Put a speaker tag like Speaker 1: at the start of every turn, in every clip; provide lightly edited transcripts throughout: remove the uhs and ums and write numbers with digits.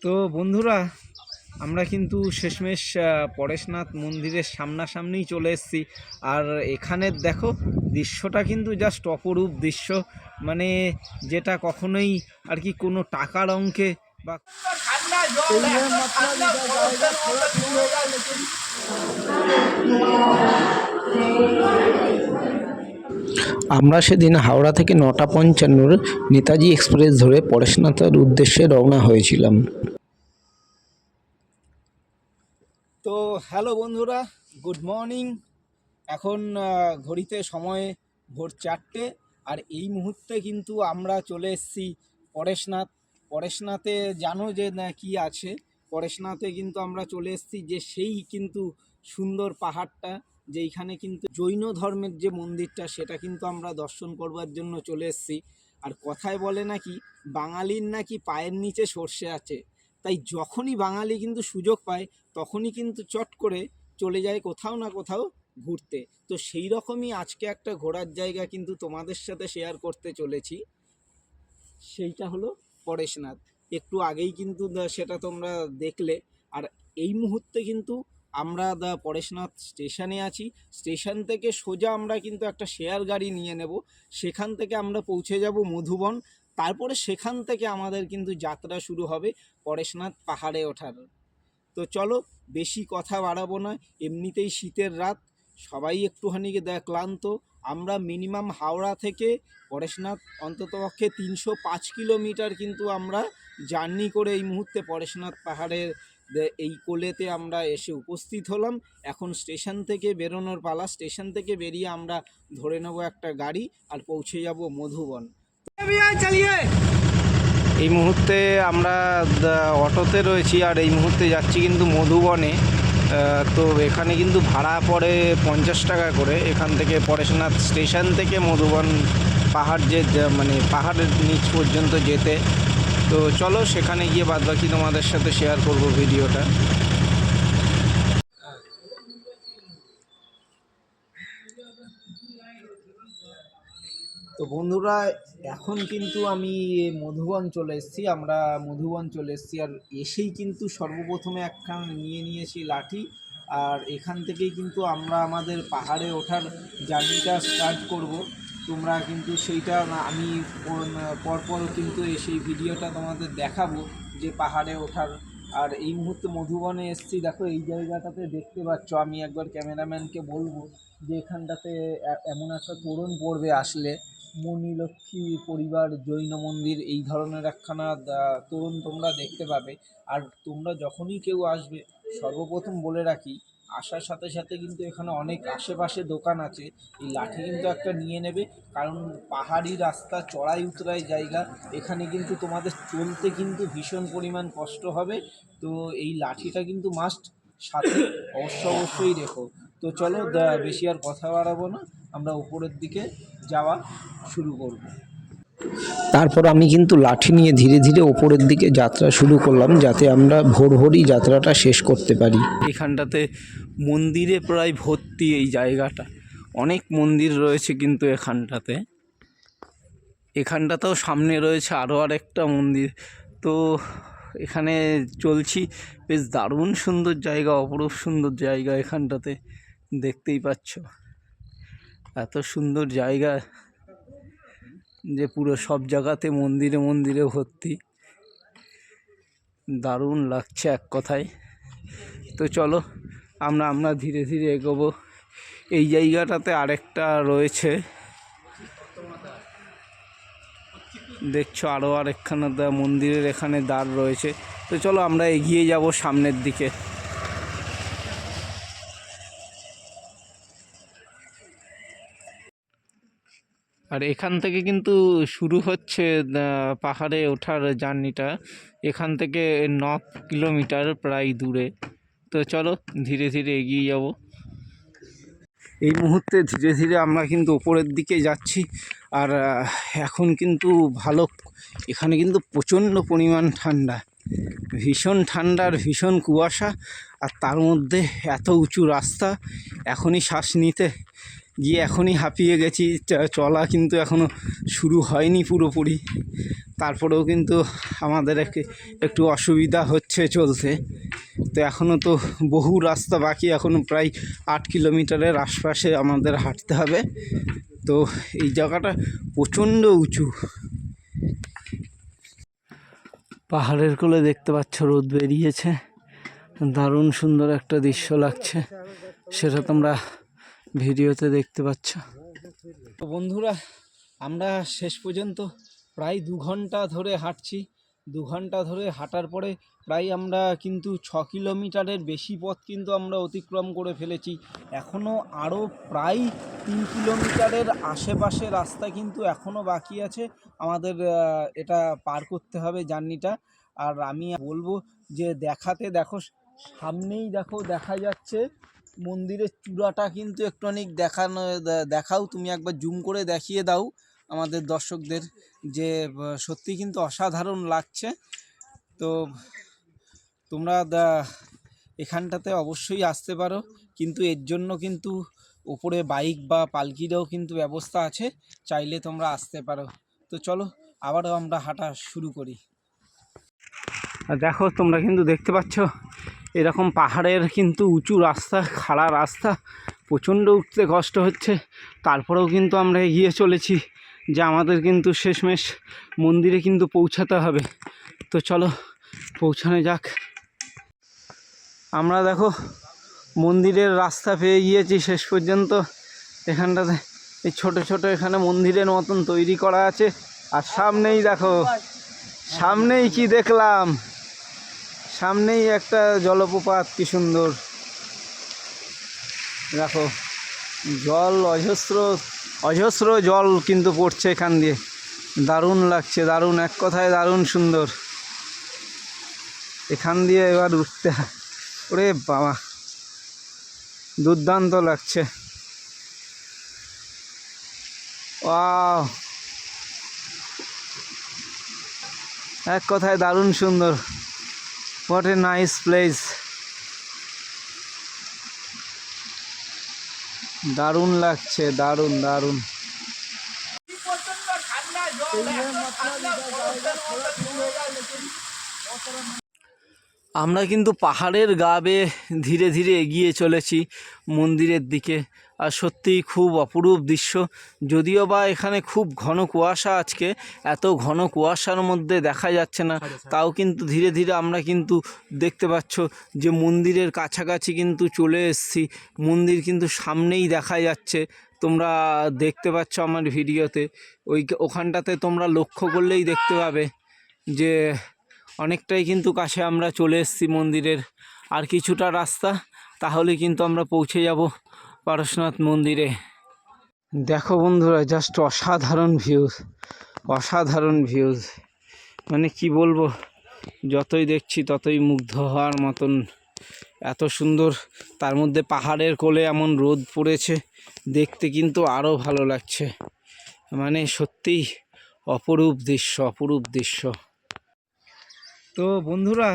Speaker 1: তো বন্ধুরা, আমরা কিন্তু শেষমেশ পরেশনাথ মন্দিরের সামনাসামনিই চলে এসেছি। আর এখানের দেখো দৃশ্যটা কিন্তু জাস্ট অপরূপ দৃশ্য, মানে যেটা কখনোই আর কি কোনো টাকার অঙ্কে বা আমরা সেদিন হাওড়া থেকে 9:55 নেতাজি এক্সপ্রেস ধরে পরেশনাথের উদ্দেশ্যে রওনা হয়েছিলাম। তো হ্যালো বন্ধুরা, গুড মর্নিং। এখন ঘড়িতে সময় ভোর 4টে। আর এই মুহূর্তে কিন্তু আমরা চলে এসেছি পরেশনাথে। জানো যে না কি আছে পরেশনাথে, কিন্তু আমরা চলে এসেছি যে সেই কিন্তু সুন্দর পাহাড়টা, যেইখানে কিন্তু জৈন ধর্মের যে মন্দিরটা সেটা কিন্তু আমরা দর্শন করবার জন্য চলে এসেছি। আর কথায় বলে নাকি বাঙালির নাকি পায়ের নিচে সর্ষে আছে, তাই যখনই বাঙালি কিন্তু সুযোগ পায় তখনই কিন্তু চট করে চলে যায় কোথাও না কোথাও ঘুরতে। তো সেই রকমই আজকে একটা ঘোরার জায়গা কিন্তু তোমাদের সাথে শেয়ার করতে চলেছি, সেইটা হলো পরেশনাথ। একটু আগেই কিন্তু সেটা তোমরা দেখলে। আর এই মুহূর্তে কিন্তু আমরা পরেশনাথ স্টেশনে আছি। স্টেশন থেকে সোজা আমরা কিন্তু একটা শেয়ার গাড়ি নিয়ে নেব, সেখান থেকে আমরা পৌঁছে যাব মধুবন। তারপরে সেখান থেকে আমাদের কিন্তু যাত্রা শুরু হবে পরেশনাথ পাহাড়ে ওঠার। তো চলো বেশি কথা বাড়াবো না, এমনিতেই শীতের রাত, সবাই একটুখানি ক্লান্ত। আমরা মিনিমাম হাওড়া থেকে পরেশনাথ অন্ততপক্ষে 305 কিলোমিটার কিন্তু আমরা জার্নি করে এই মুহূর্তে পরেশনাথ পাহাড়ের এই কোলেতে আমরা এসে উপস্থিত হলাম। এখন স্টেশন থেকে বেরোনোর পালা। স্টেশন থেকে বেরিয়ে আমরা ধরে নেব একটা গাড়ি আর পৌঁছে যাব মধুবন। চালিয়ে এই মুহূর্তে আমরা অটোতে রয়েছি আর এই মুহূর্তে যাচ্ছি কিন্তু মধুবনে। তো এখানে কিন্তু ভাড়া পড়ে 50 টাকা করে এখান থেকে পরেশনাথ স্টেশন থেকে মধুবন পাহাড় মানে পাহাড়ের নিচ পর্যন্ত যেতে। তো চলো সেখানে গিয়ে বাদবাকি তোমাদের সাথে শেয়ার করব ভিডিওটা। তো বন্ধুরা, এখন কিন্তু আমি মধুবন চলে এসেছি। আমরা মধুবন চলে এসেছি আর এসেই কিন্তু সর্বপ্রথমে একখান নিয়েছি লাঠি। আর এখান থেকেই কিন্তু আমরা আমাদের পাহাড়ে ওঠার জার্নিটা স্টার্ট করব। তোমরা কিন্তু সেইটা আমি পরপর কিন্তু সেই ভিডিওটা তোমাদের দেখাবো যে পাহাড়ে ওঠার। আর এই মুহূর্তে মধুবনে এসেছি, দেখো এই জায়গাটাতে দেখতে পাচ্ছ। আমি একবার ক্যামেরাম্যানকে বলবো যে এখানটাতে এমন একটা তোরণ পড়বে আসলে, মণিলক্ষ্মী পরিবার জৈন মন্দির, এই ধরনের একখানা তোরণ তোমরা দেখতে পাবে। আর তোমরা যখনই কেউ আসবে, সর্বপ্রথম বলে রাখি, আসার সাথে সাথে কিন্তু এখানে অনেক আশেপাশে দোকান আছে। এই লাঠি কিন্তু একটা নিয়ে নেবে, কারণ পাহাড়ি রাস্তা, চড়াই উতরাই জায়গা, এখানে কিন্তু তোমাদের চলতে কিন্তু ভীষণ পরিমাণ কষ্ট হবে। তো এই লাঠিটা কিন্তু মাস্ট সাথে অবশ্যই রেখো। তো চলো বেশি আর কথা বাড়াবো না, আমরা উপরের দিকে যাওয়া শুরু করব। তারপর আমি কিন্তু লাঠি নিয়ে ধীরে ধীরে ওপরের দিকে যাত্রা শুরু করলাম, যাতে আমরা ভোরই যাত্রাটা শেষ করতে পারি। এখানটাতে মন্দিরে প্রায় ভর্তি এই জায়গাটা, অনেক মন্দির রয়েছে কিন্তু এখানটাতেও সামনে রয়েছে আরও আরেকটা মন্দির। তো এখানে চলছি, বেশ দারুণ সুন্দর জায়গা, অপরূপ সুন্দর জায়গা। এখানটাতে দেখতেই পাচ্ছ এত সুন্দর জায়গা যে পুরো সব জায়গাতে মন্দিরে ভর্তি, দারুণ লাগছে এক কথায়। তো চলো আমরা ধীরে ধীরে এগোবো। এই জায়গাটাতে আরেকটা রয়েছে, দেখছো আরও আরেকখানা মন্দিরের এখানে দ্বার রয়েছে। তো চলো আমরা এগিয়ে যাব সামনের দিকে। আর এখান থেকে কিন্তু শুরু হচ্ছে পাহাড়ে ওঠার জার্নিটা। এখান থেকে 9 কিলোমিটার প্রায় দূরে। তো চলো ধীরে ধীরে এগিয়ে যাব। এই মুহূর্তে ধীরে ধীরে আমরা কিন্তু ওপরের দিকে যাচ্ছি। আর এখন কিন্তু ভালো, এখানে কিন্তু প্রচণ্ড পরিমাণ ঠান্ডা, ভীষণ ঠান্ডা আর ভীষণ কুয়াশা। আর তার মধ্যে এত উঁচু রাস্তা, এখনই শ্বাস নিতে গিয়ে এখনই হাঁপিয়ে গেছি। চলা কিন্তু এখনও শুরু হয়নি পুরোপুরি, তারপরেও কিন্তু আমাদের একটু অসুবিধা হচ্ছে চলতে। তো এখনও তো বহু রাস্তা বাকি, এখনও প্রায় 8 কিলোমিটারের আশপাশে আমাদের হাঁটতে হবে। তো এই জায়গাটা প্রচণ্ড উঁচু, পাহাড়ের কোলে দেখতে পাচ্ছ রোদ বেরিয়েছে, দারুণ সুন্দর একটা দৃশ্য লাগছে, সেটা তোমরা ভিডিওতে দেখতে পাচ্ছ। তো বন্ধুরা, আমরা শেষ পর্যন্ত প্রায় 2 ঘন্টা ধরে হাঁটছি। 2 ঘন্টা ধরে হাঁটার পরে প্রায় আমরা কিন্তু 6 কিলোমিটারের বেশি পথ কিন্তু আমরা অতিক্রম করে ফেলেছি। এখনও আরও প্রায় 3 কিলোমিটারের আশেপাশে রাস্তা কিন্তু এখনও বাকি আছে আমাদের এটা পার করতে হবে জার্নিটা। আর আমি বলবো যে দেখো সামনেই দেখা যাচ্ছে মন্দিরের চূড়াটা কিন্তু একটুখানি দেখাও, তুমি একবার জুম করে দেখিয়ে দাও আমাদের দর্শকদের, যে সত্যি কিন্তু অসাধারণ লাগছে। তো তোমরা এখানটাতে অবশ্যই আসতে পারো, কিন্তু এর জন্য কিন্তু উপরে বাইক বা পালকিরও কিন্তু ব্যবস্থা আছে, চাইলে তোমরা আসতে পারো। তো চলো আবারও আমরা হাঁটা শুরু করি। দেখো তোমরা কিন্তু দেখতে পাচ্ছ এরকম পাহাড়ের কিন্তু উঁচু রাস্তা, খাড়া রাস্তা, প্রচণ্ড উঠতে কষ্ট হচ্ছে। তারপরেও কিন্তু আমরা এগিয়ে চলেছি, যে আমাদের কিন্তু শেষমেশ মন্দিরে কিন্তু পৌঁছাতে হবে। তো চলো পৌঁছানো যাক। আমরা দেখো মন্দিরের রাস্তা পেয়ে গিয়েছি শেষ পর্যন্ত। এখানটাতে এই ছোট ছোট এখানে মন্দিরের মতন তৈরি করা আছে। আর সামনেই দেখো, সামনেই কি দেখলাম, সামনেই একটা জলপ্রপাত, কি সুন্দর দেখো, জল অজস্র জল কিন্তু পড়ছে এখান দিয়ে, দারুণ লাগছে, দারুণ, এক কথায় দারুণ সুন্দর। এখান দিয়ে এবার উঠতে, ওরে বাবা দুর্দান্ত লাগছে। ওয়াও, এক কথায় দারুণ সুন্দর। হোয়াট এ নাইস প্লেস, দারুণ লাগছে, দারুণ দারুণ। আমরা কিন্তু পাহাড়ের গা বেয়ে ধীরে ধীরে এগিয়ে চলেছি মন্দিরের দিকে। আর সত্যিই খুব অপরূপ দৃশ্য, যদিও বা এখানে খুব ঘন কুয়াশা, আজকে এত ঘন কুয়াশার মধ্যে দেখা যাচ্ছে না, তাও কিন্তু ধীরে ধীরে আমরা কিন্তু দেখতে পাচ্ছ যে মন্দিরের কাছাকাছি কিন্তু চলে এসেছি। মন্দির কিন্তু সামনেই দেখা যাচ্ছে, তোমরা দেখতে পাচ্ছ আমার ভিডিওতে। ওখানটাতে তোমরা লক্ষ্য করলেই দেখতে পাবে যে অনেকটাই কিন্তু কাছে আমরা চলে এসেছি মন্দিরের। আর কিছুটা রাস্তা, তাহলে কিন্তু আমরা পৌঁছে যাব পারশনাথ মন্দিরে। দেখো বন্ধুরা, জাস্ট অসাধারণ ভিউজ, অসাধারণ ভিউজ, মানে কি বলবো, যতই দেখছি ততই মুগ্ধ হওয়ার মতন, এত সুন্দর। তার মধ্যে পাহাড়ের কোলে এমন রোদ পড়েছে, দেখতে কিন্তু আরও ভালো লাগছে, মানে সত্যিই অপরূপ দৃশ্য, অপরূপ দৃশ্য। তো বন্ধুরা,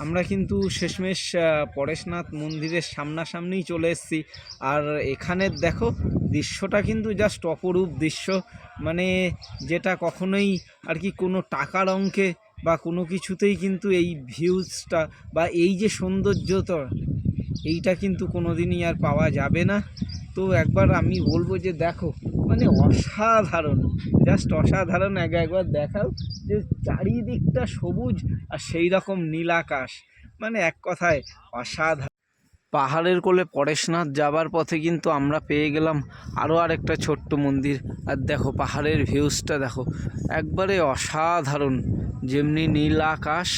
Speaker 1: আমরা কিন্তু শেষমেশ পরেশনাথ মন্দিরের সামনাসামনিই চলে এসেছি। আর এখানের দেখো দৃশ্যটা কিন্তু জাস্ট অপরূপ দৃশ্য, মানে যেটা কখনোই আর কি কোনো টাকার অঙ্কে বা কোনো কিছুতেই কিন্তু এই ভিউজটা বা এই যে সৌন্দর্যটা, এইটা কিন্তু কোনো দিনই আর পাওয়া যাবে না। তো একবার আমি বলবো যে দেখো, মানে অসাধারণ, জাস্ট অসাধারণ। একবার দেখাও যে চারিদিকটা সবুজ আর সেই রকম নীল আকাশ, মানে এক কথায় অসাধারণ। পাহাড়ের কোলে পরেশনাথ যাবার পথে কিন্তু আমরা পেয়ে গেলাম আরও আরেকটা ছোট্ট মন্দির। আর দেখো পাহাড়ের ভিউজটা দেখো, একবারে অসাধারণ, যেমনি নীল আকাশ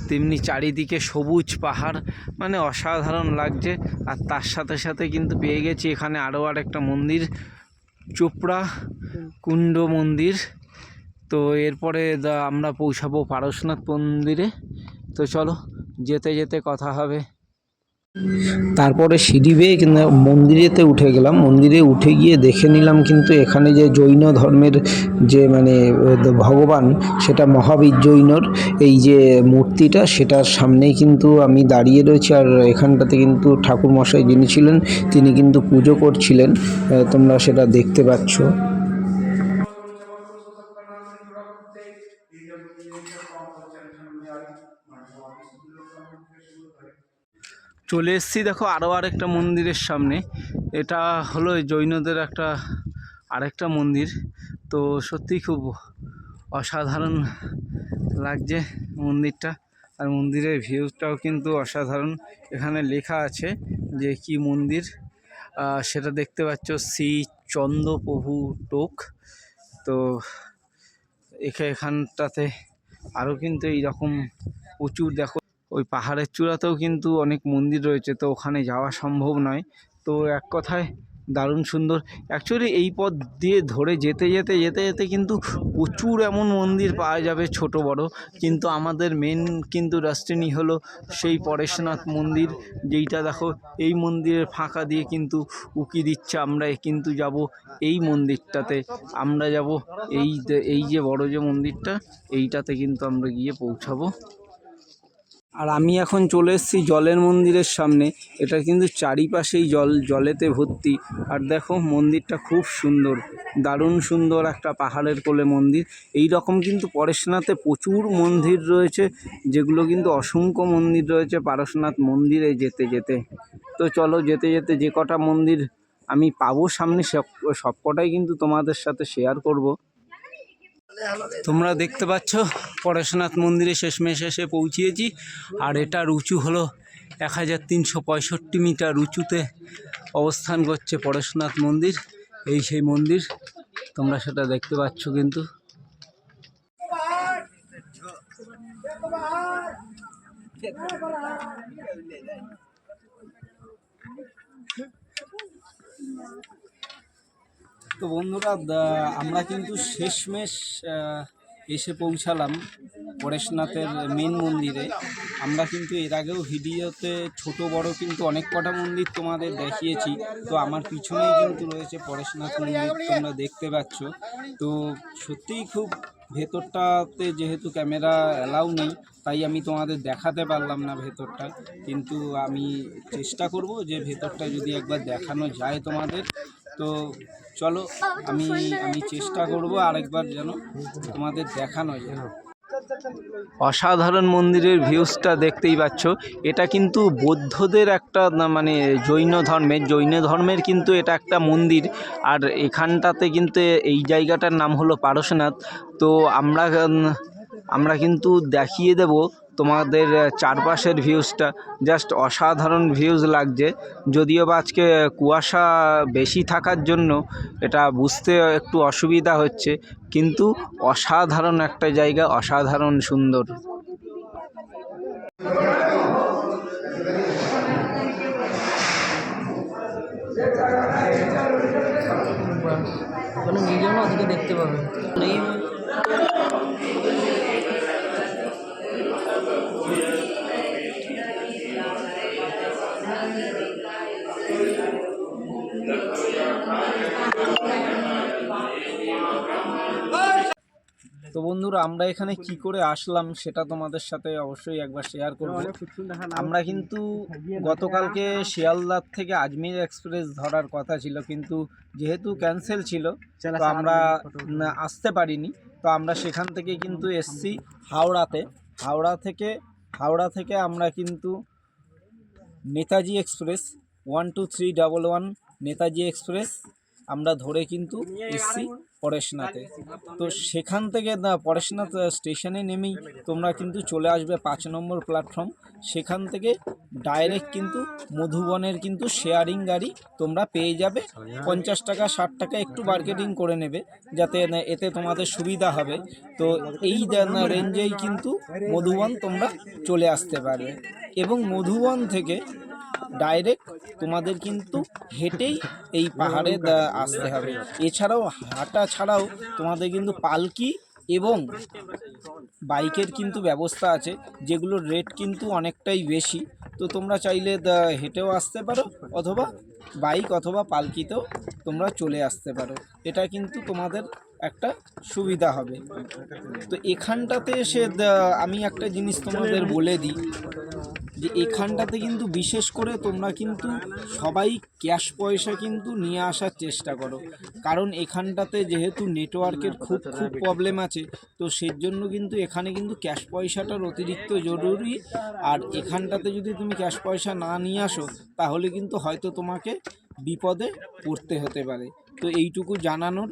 Speaker 1: তেমনি চারিদিকে সবুজ পাহাড়, মানে অসাধারণ লাগছে। আর তার সাথে সাথে কিন্তু পেয়ে গেছি এখানে আরও আরেকটা মন্দির, চোপড়া কুণ্ড মন্দির। তো এরপরে আমরা পৌঁছাবো পারশনাথ মন্দিরে। তো চলো যেতে যেতে কথা হবে। তারপরে সিঁড়ি বেয়ে কিন্তু মন্দিরেতে উঠে গেলাম। মন্দিরে উঠে গিয়ে দেখে নিলাম কিন্তু এখানে যে জৈন ধর্মের যে মানে ভগবান, সেটা মহাবীর জৈনর এই যে মূর্তিটা, সেটার সামনেই কিন্তু আমি দাঁড়িয়ে রয়েছি। আর এখানটাতে কিন্তু ঠাকুরমশাই যিনি ছিলেন তিনি কিন্তু পুজো করছিলেন, তোমরা সেটা দেখতে পাচ্ছ। চলে এসেছি দেখো আরও আরেকটা মন্দিরের সামনে। এটা হলো জৈনদের আরেকটা মন্দির। তো সত্যিই খুব অসাধারণ লাগছে মন্দিরটা, আর মন্দিরের ভিউটাও কিন্তু অসাধারণ। এখানে লেখা আছে যে কি মন্দির, সেটা দেখতে পাচ্ছ, শ্রী চন্দ্রপ্রভু টোক। তো এখানটাতে আরও কিন্তু এইরকম প্রচুর, দেখো ওই পাহাড়ের চূড়াতেও কিন্তু অনেক মন্দির রয়েছে, তো ওখানে যাওয়া সম্ভব নয়। তো এক কথায় দারুণ সুন্দর। অ্যাকচুয়ালি এই পথ দিয়ে ধরে যেতে যেতে যেতে যেতে কিন্তু প্রচুর এমন মন্দির পাওয়া যাবে, ছোট বড়। কিন্তু আমাদের মেন কিন্তু ডেস্টিনি হলো সেই পরেশনাথ মন্দির, যেইটা দেখো এই মন্দিরের ফাঁকা দিয়ে কিন্তু উকি দিচ্ছে। আমরা কিন্তু যাব এই মন্দিরটাতে, আমরা যাব এই যে বড় যে মন্দিরটা, এইটাতে কিন্তু আমরা গিয়ে পৌঁছাবো। আর আমি এখন চলে এসেছি জলের মন্দিরের সামনে। এটা কিন্তু চারিপাশেই জলেতে ভর্তি। আর দেখো মন্দিরটা খুব সুন্দর, দারুণ সুন্দর একটা পাহাড়ের কোলে মন্দির। এই রকম কিন্তু পরেশনাথে প্রচুর মন্দির রয়েছে, যেগুলো কিন্তু অসংখ্য মন্দির রয়েছে পারশনাথ মন্দিরে যেতে যেতে। তো চলো যেতে যেতে যে কটা মন্দির আমি পাবো সামনে, সব কটাই কিন্তু তোমাদের সাথে শেয়ার করব। তোমরা দেখতে পাচ্ছ পরেশনাথ মন্দিরে শেষমেশ এসে পৌঁছিয়েছি। আর এটার উঁচু হলো 1365 মিটার উঁচুতে অবস্থান করছে পরেশনাথ মন্দির। এই সেই মন্দির, তোমরা সেটা দেখতে পাচ্ছ কিন্তু। তো বন্ধুরা, আমরা কিন্তু শেষমেশ এসে পৌঁছালাম পরেশনাথের মেন মন্দিরে। আমরা কিন্তু এর আগেও ভিডিওতে ছোট বড় কিন্তু অনেক কটা মন্দির তোমাদের দেখিয়েছি। তো আমার পিছনেই কিন্তু রয়েছে পরেশনাথ মন্দির, তোমরা দেখতে পাচ্ছ। তো সত্যিই খুব ভেতরটাতে যেহেতু ক্যামেরা অ্যালাউ নেই, তাই আমি তোমাদের দেখাতে পারলাম না ভেতরটা। কিন্তু আমি চেষ্টা করব যে ভেতরটা যদি একবার দেখানো যায় তোমাদের। তো চলো আমি চেষ্টা করব আরেকবার যেন তোমাদের দেখানো যায়। অসাধারণ মন্দিরের ভিউজটা দেখতেই পাচ্ছ। এটা কিন্তু বৌদ্ধদের একটা মানে জৈন ধর্মের কিন্তু এটা একটা মন্দির। আর এখানটাতে কিন্তু এই জায়গাটার নাম হলো পারশনাথ। তো আমরা কিন্তু দেখিয়ে দেব তোমাদের চারপাশের ভিউজটা। জাস্ট অসাধারণ ভিউজ লাগছে। যদিও বা আজকে কুয়াশা বেশি থাকার জন্য এটা বুঝতে একটু অসুবিধা হচ্ছে, কিন্তু অসাধারণ একটা জায়গা, অসাধারণ সুন্দর। নিজেও না ওদিকে দেখতে পাবে। তো বন্ধুরা, আমরা এখানে কি করে আসলাম সেটা তোমাদের সাথে অবশ্যই একবার শেয়ার করব। আমরা কিন্তু গতকালকে শিয়ালদার থেকে আজমির এক্সপ্রেস ধরার কথা ছিল, কিন্তু যেহেতু ক্যান্সেল ছিল তো আমরা আসতে পারিনি। তো আমরা সেখান থেকে কিন্তু এসছি হাওড়াতে। হাওড়া থেকে আমরা কিন্তু নেতাজি এক্সপ্রেস 12311 নেতাজি এক্সপ্রেস আমরা ধরে কিন্তু এসছি পরেশনাথে। তো সেখান থেকে পরেশনাথ স্টেশনে নেমেই তোমরা কিন্তু চলে আসবে 5 নম্বর প্ল্যাটফর্ম। সেখান থেকে ডাইরেক্ট কিন্তু মধুবনের কিন্তু শেয়ারিং গাড়ি তোমরা পেয়ে যাবে। 50 টাকা 60 টাকা একটু মার্কেটিং করে নেবে, যাতে এতে তোমাদের সুবিধা হবে। তো এই রেঞ্জেই কিন্তু মধুবন তোমরা চলে আসতে পারবে। এবং মধুবন থেকে ডাইরেক্ট তোমাদের কিন্তু হেঁটেই এই পাহাড়ে আসতে হবে। এছাড়াও হাঁটা ছাড়াও তোমাদের কিন্তু পালকি এবং বাইকের কিন্তু ব্যবস্থা আছে, যেগুলোর রেট কিন্তু অনেকটাই বেশি। তো তোমরা চাইলে হেঁটেও আসতে পারো, অথবা বাইক অথবা পালকিতেও তোমরা চলে আসতে পারো। এটা কিন্তু তোমাদের একটা সুবিধা হবে। তো এখানটাতে এসে আমি একটা জিনিস তোমাদের বলে দিই, যে এখানটাতে কিন্তু বিশেষ করে তোমরা কিন্তু সবাই ক্যাশ পয়সা কিন্তু নিয়ে আসার চেষ্টা করো, কারণ এখানটাতে যেহেতু নেটওয়ার্কের খুব প্রবলেম আছে, তো সেই জন্য কিন্তু এখানে কিন্তু ক্যাশ পয়সাটার অতিরিক্ত জরুরি। আর এখানটাতে যদি তুমি ক্যাশ পয়সা না নিয়ে আসো তাহলে কিন্তু হয়তো তোমাকে বিপদে পড়তে হতে পারে। তো এইটুকু জানানোর।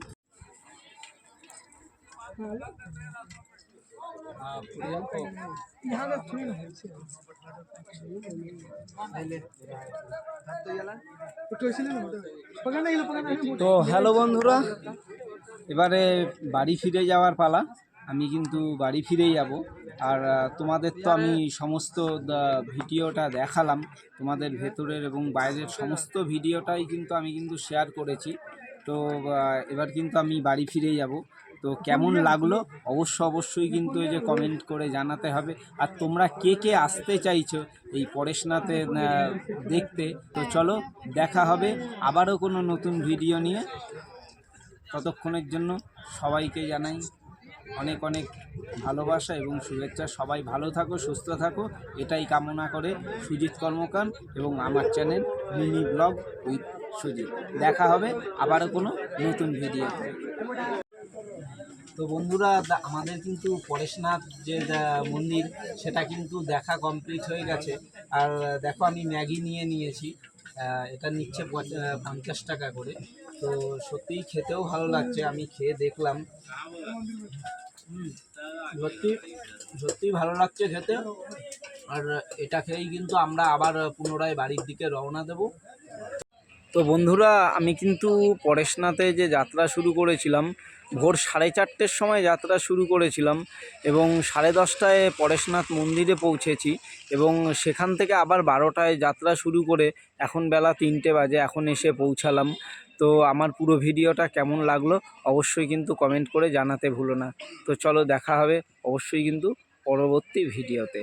Speaker 1: তো হ্যালো বন্ধুরা, এবারে বাড়ি ফিরে যাওয়ার পালা। আমি কিন্তু বাড়ি ফিরেই যাব। আর তোমাদের তো আমি সমস্ত ভিডিওটা দেখালাম, তোমাদের ভেতরের এবং বাইরের সমস্ত ভিডিওটাই কিন্তু আমি কিন্তু শেয়ার করেছি। তো এবার কিন্তু আমি বাড়ি ফিরেই যাব। তো কেমন লাগলো অবশ্যই কিন্তু এই যে কমেন্ট করে জানাতে হবে। আর তোমরা কে কে আসতে চাইছো এই পরেশনাথে দেখতে, তো চলো দেখা হবে আবারও কোনো নতুন ভিডিও নিয়ে। ততক্ষণের জন্য সবাইকে জানাই অনেক অনেক ভালোবাসা এবং শুভেচ্ছা। সবাই ভালো থাকো, সুস্থ থাকো, এটাই কামনা করে সুজিত কর্মকার এবং আমার channel mini blog with Sujit. দেখা হবে আবারও কোনো নতুন ভিডিওতে। তো বন্ধুরা, আমাদের কিন্তু পরেশনাথ যে মন্দির সেটা কিন্তু দেখা কমপ্লিট হয়ে গেছে। আর দেখো আমি ম্যাগি নিয়ে নিয়েছি, এটা নিচ্ছে 50 টাকা করে। তো সত্যিই খেতেও ভালো লাগছে, আমি খেয়ে দেখলাম, সত্যিই ভালো লাগছে খেতে। আর এটা খেয়েই কিন্তু আমরা আবার পুনরায় বাড়ির দিকে রওনা দেব। তো বন্ধুরা, আমি কিন্তু পরেশনাথে যে যাত্রা শুরু করেছিলাম ভোর 4:30-র সময় যাত্রা শুরু করেছিলাম এবং 10:30টায় পরেশনাথ মন্দিরে পৌঁছেছি এবং সেখান থেকে আবার 12টায় যাত্রা শুরু করে এখন বেলা 3টে বাজে, এখন এসে পৌঁছালাম। তো আমার পুরো ভিডিওটা কেমন লাগলো অবশ্যই কিন্তু কমেন্ট করে জানাতে ভুলো না। তো চলো দেখা হবে অবশ্যই কিন্তু পরবর্তী ভিডিওতে।